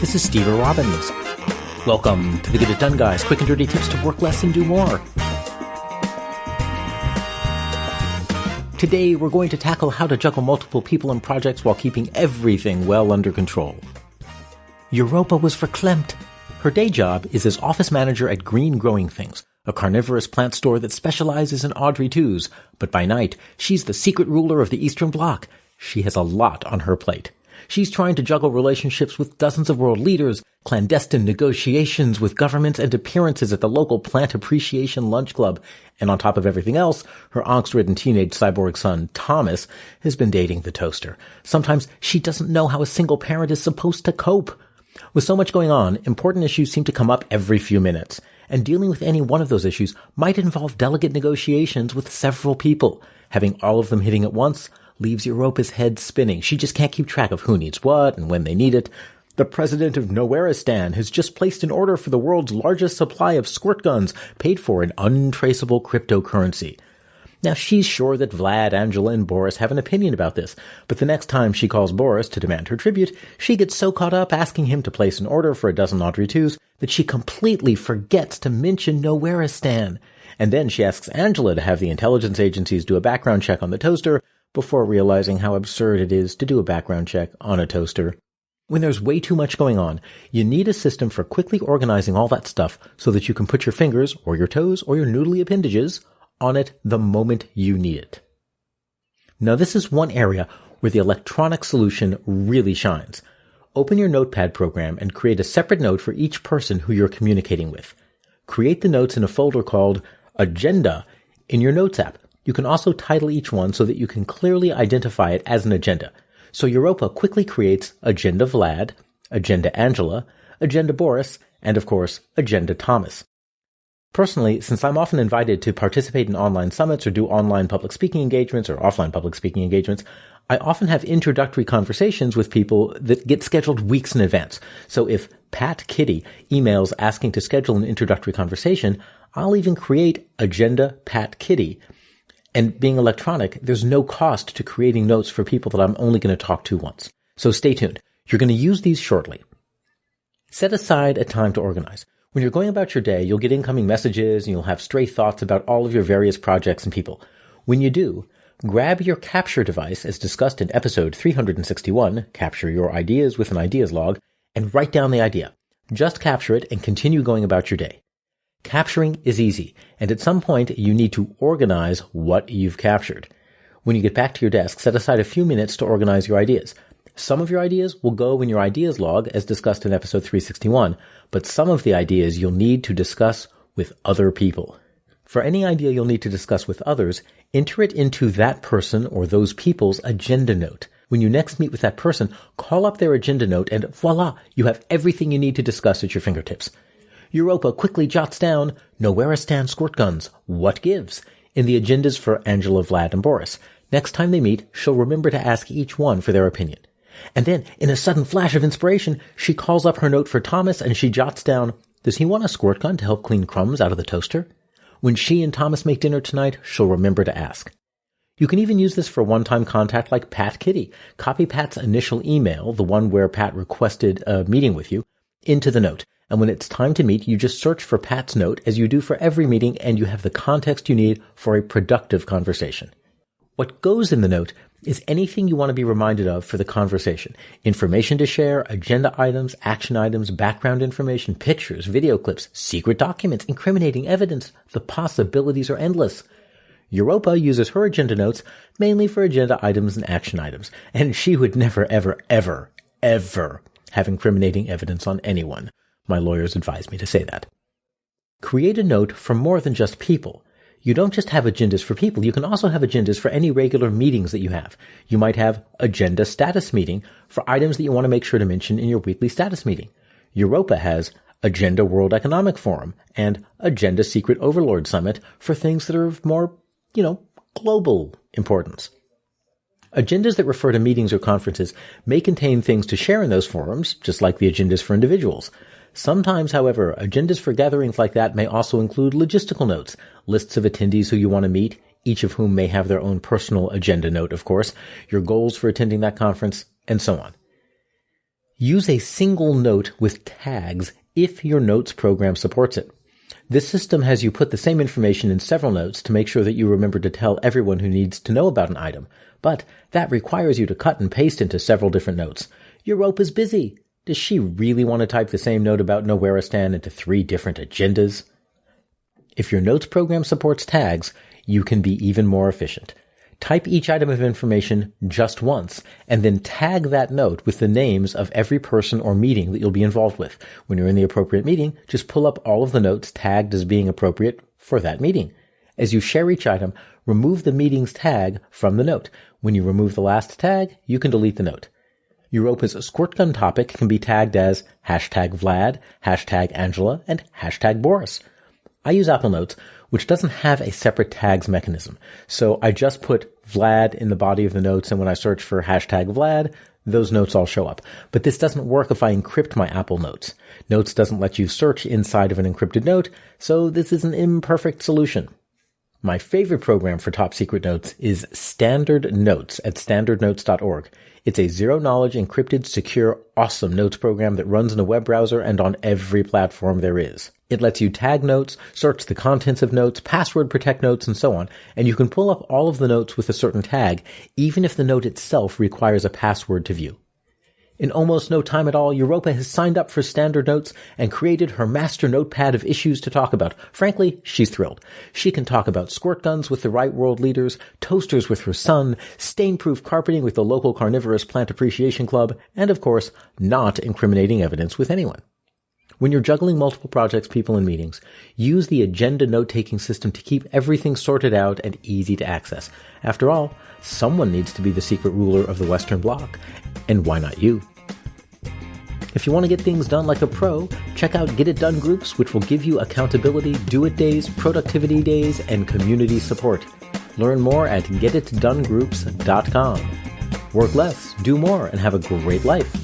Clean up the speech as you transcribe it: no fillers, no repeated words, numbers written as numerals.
This is Steve Robbins. Welcome to the Get It Done Guys, quick and dirty tips to work less and do more. Today, we're going to tackle how to juggle multiple people and projects while keeping everything well under control. Europa was verklempt. Her day job is as office manager at Green Growing Things, a carnivorous plant store that specializes in Audrey 2s. But by night, she's the secret ruler of the Eastern Bloc. She has a lot on her plate. She's trying to juggle relationships with dozens of world leaders, clandestine negotiations with governments, and appearances at the local plant appreciation lunch club. And on top of everything else, her angst-ridden teenage cyborg son, Thomas, has been dating the toaster. Sometimes she doesn't know how a single parent is supposed to cope. With so much going on, important issues seem to come up every few minutes. And dealing with any one of those issues might involve delicate negotiations with several people. Having all of them hitting at once leaves Europa's head spinning. She just can't keep track of who needs what and when they need it. The president of Nowhereistan has just placed an order for the world's largest supply of squirt guns, paid for in untraceable cryptocurrency. Now, she's sure that Vlad, Angela, and Boris have an opinion about this, but the next time she calls Boris to demand her tribute, she gets so caught up asking him to place an order for a dozen Audrey 2s that she completely forgets to mention Nowhereistan. And then she asks Angela to have the intelligence agencies do a background check on the toaster, before realizing how absurd it is to do a background check on a toaster. When there's way too much going on, you need a system for quickly organizing all that stuff so that you can put your fingers, or your toes, or your noodly appendages on it the moment you need it. Now, this is one area where the electronic solution really shines. Open your Notepad program and create a separate note for each person who you're communicating with. Create the notes in a folder called Agenda in your Notes app. You can also title each one so that you can clearly identify it as an agenda. So Europa quickly creates Agenda Vlad, Agenda Angela, Agenda Boris, and of course, Agenda Thomas. Personally, since I'm often invited to participate in online summits or do online public speaking engagements or offline public speaking engagements, I often have introductory conversations with people that get scheduled weeks in advance. So if Pat Kitty emails asking to schedule an introductory conversation, I'll even create Agenda Pat Kitty. And being electronic, there's no cost to creating notes for people that I'm only going to talk to once. So stay tuned. You're going to use these shortly. Set aside a time to organize. When you're going about your day, you'll get incoming messages and you'll have stray thoughts about all of your various projects and people. When you do, grab your capture device as discussed in episode 361, Capture Your Ideas with an Ideas Log, and write down the idea. Just capture it and continue going about your day. Capturing is easy, and at some point you need to organize what you've captured. When you get back to your desk, set aside a few minutes to organize your ideas. Some of your ideas will go in your ideas log, as discussed in episode 361, but some of the ideas you'll need to discuss with other people. For any idea you'll need to discuss with others, enter it into that person or those people's agenda note. When you next meet with that person, call up their agenda note and voila, you have everything you need to discuss at your fingertips. Europa quickly jots down Nowhereistan squirt guns, what gives, in the agendas for Angela, Vlad, and Boris. Next time they meet, she'll remember to ask each one for their opinion. And then, in a sudden flash of inspiration, she calls up her note for Thomas and she jots down, does he want a squirt gun to help clean crumbs out of the toaster? When she and Thomas make dinner tonight, she'll remember to ask. You can even use this for one-time contact like Pat Kitty. Copy Pat's initial email, the one where Pat requested a meeting with you, into the note. And when it's time to meet, you just search for Pat's note as you do for every meeting, and you have the context you need for a productive conversation. What goes in the note is anything you want to be reminded of for the conversation. Information to share, agenda items, action items, background information, pictures, video clips, secret documents, incriminating evidence. The possibilities are endless. Europa uses her agenda notes mainly for agenda items and action items, and she would never, ever, ever, ever have incriminating evidence on anyone. My lawyers advise me to say that. Create a note for more than just people. You don't just have agendas for people, you can also have agendas for any regular meetings that you have. You might have agenda status meeting for items that you want to make sure to mention in your weekly status meeting. Europa has Agenda World Economic Forum and Agenda Secret Overlord Summit for things that are of more, global importance. Agendas that refer to meetings or conferences may contain things to share in those forums, just like the agendas for individuals. Sometimes, however, agendas for gatherings like that may also include logistical notes, lists of attendees who you want to meet, each of whom may have their own personal agenda note, of course, your goals for attending that conference, and so on. Use a single note with tags if your notes program supports it. This system has you put the same information in several notes to make sure that you remember to tell everyone who needs to know about an item. But that requires you to cut and paste into several different notes. Europa's busy. Does she really want to type the same note about Nowhereistan into 3 different agendas? If your notes program supports tags, you can be even more efficient. Type each item of information just once, and then tag that note with the names of every person or meeting that you'll be involved with. When you're in the appropriate meeting, just pull up all of the notes tagged as being appropriate for that meeting. As you share each item, remove the meeting's tag from the note. When you remove the last tag, you can delete the note. Europa's squirt gun topic can be tagged as #Vlad, #Angela, and #Boris. I use Apple Notes, which doesn't have a separate tags mechanism. So I just put Vlad in the body of the notes, and when I search for #Vlad, those notes all show up. But this doesn't work if I encrypt my Apple Notes. Notes doesn't let you search inside of an encrypted note, so this is an imperfect solution. My favorite program for top secret notes is Standard Notes at standardnotes.org. It's a zero-knowledge, encrypted, secure, awesome notes program that runs in a web browser and on every platform there is. It lets you tag notes, search the contents of notes, password protect notes, and so on, and you can pull up all of the notes with a certain tag, even if the note itself requires a password to view. In almost no time at all, Europa has signed up for Standard Notes and created her master notepad of issues to talk about. Frankly, she's thrilled. She can talk about squirt guns with the right world leaders, toasters with her son, stain-proof carpeting with the local carnivorous plant appreciation club, and of course, not incriminating evidence with anyone. When you're juggling multiple projects, people, and meetings, use the agenda note-taking system to keep everything sorted out and easy to access. After all, someone needs to be the secret ruler of the Western Bloc, and why not you? If you want to get things done like a pro, check out Get It Done groups, which will give you accountability, do-it days, productivity days, and community support. Learn more at getitdonegroups.com. Work less, do more, and have a great life.